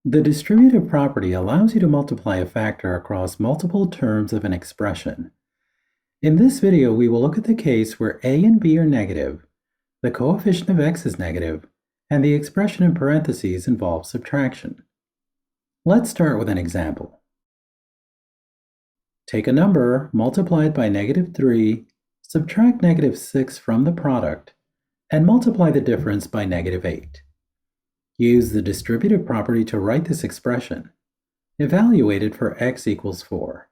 The distributive property allows you to multiply a factor across multiple terms of an expression. In this video, we will look at the case where a and b are negative, the coefficient of x is negative, and the expression in parentheses involves subtraction. Let's start with an example. Take a number, multiply it by -3, subtract -6 from the product, and multiply the difference by -8. Use the distributive property to write this expression. Evaluate it for x equals 4.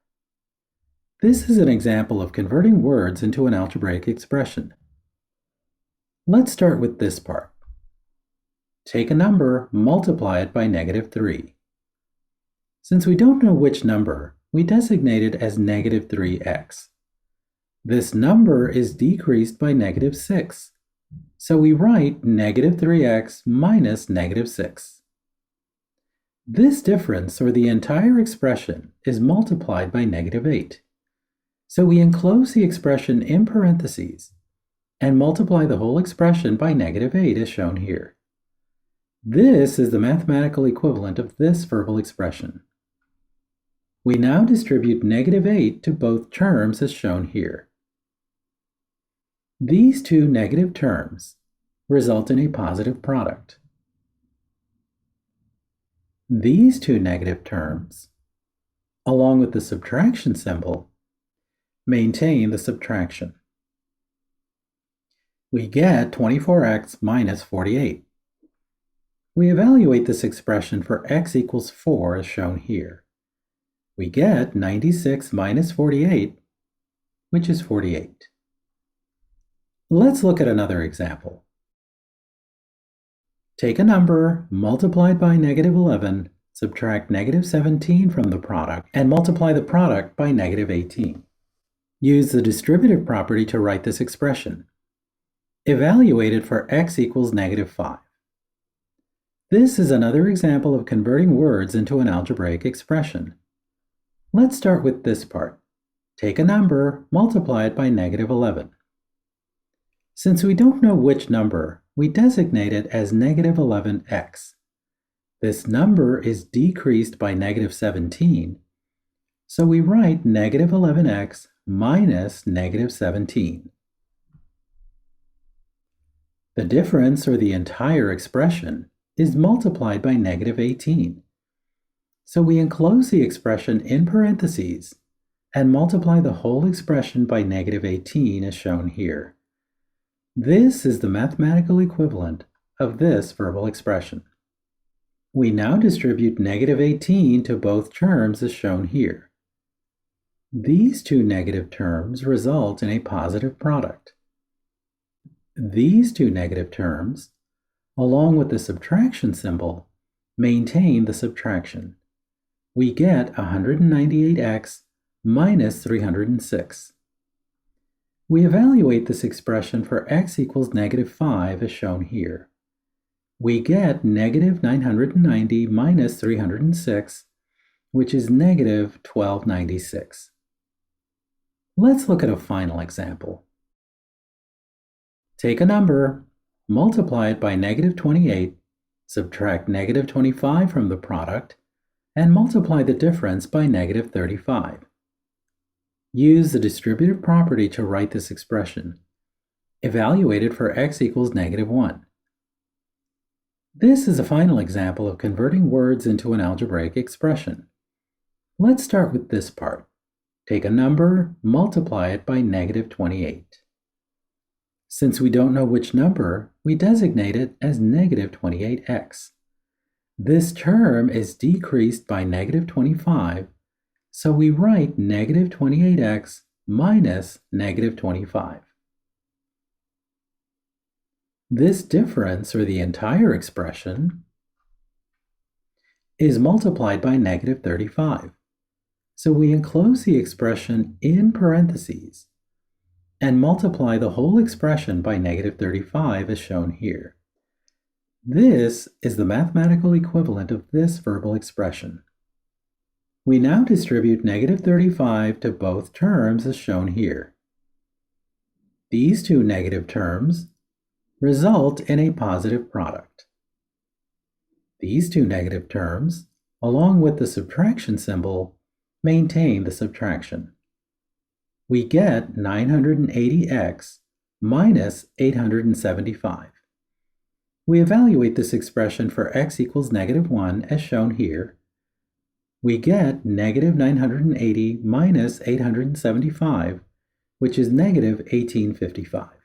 This is an example of converting words into an algebraic expression. Let's start with this part. Take a number, multiply it by -3. Since we don't know which number, we designate it as -3x. This number is decreased by -6. So we write -3x minus -6. This difference, or the entire expression, is multiplied by -8. So we enclose the expression in parentheses and multiply the whole expression by -8 as shown here. This is the mathematical equivalent of this verbal expression. We now distribute -8 to both terms as shown here. These two negative terms result in a positive product. These two negative terms, along with the subtraction symbol, maintain the subtraction. We get 24x minus 48. We evaluate this expression for x equals 4 as shown here. We get 96 minus 48, which is 48. Let's look at another example. Take a number, multiply it by -11, subtract -17 from the product, and multiply the product by -18. Use the distributive property to write this expression. Evaluate it for x equals -5. This is another example of converting words into an algebraic expression. Let's start with this part. Take a number, multiply it by -11. Since we don't know which number, we designate it as -11x. This number is decreased by -17, so we write -11x minus -17. The difference, or the entire expression, is multiplied by -18. So we enclose the expression in parentheses and multiply the whole expression by -18 as shown here. This is the mathematical equivalent of this verbal expression. We now distribute -18 to both terms as shown here. These two negative terms result in a positive product. These two negative terms, along with the subtraction symbol, maintain the subtraction. We get 198x minus 306. We evaluate this expression for x equals -5 as shown here. We get -990 minus 306, which is -1296. Let's look at a final example. Take a number, multiply it by -28, subtract -25 from the product, and multiply the difference by -35. Use the distributive property to write this expression. Evaluate it for x equals -1. This is a final example of converting words into an algebraic expression. Let's start with this part. Take a number, multiply it by -28. Since we don't know which number, we designate it as -28x. This term is decreased by -25, so we write -28x minus -25. This difference, or the entire expression, is multiplied by -35. So we enclose the expression in parentheses and multiply the whole expression by -35 as shown here. This is the mathematical equivalent of this verbal expression. We now distribute -35 to both terms as shown here. These two negative terms result in a positive product. These two negative terms, along with the subtraction symbol, maintain the subtraction. We get 980x minus 875. We evaluate this expression for x equals -1 as shown here. We get negative 980 minus 875, which is negative 1855.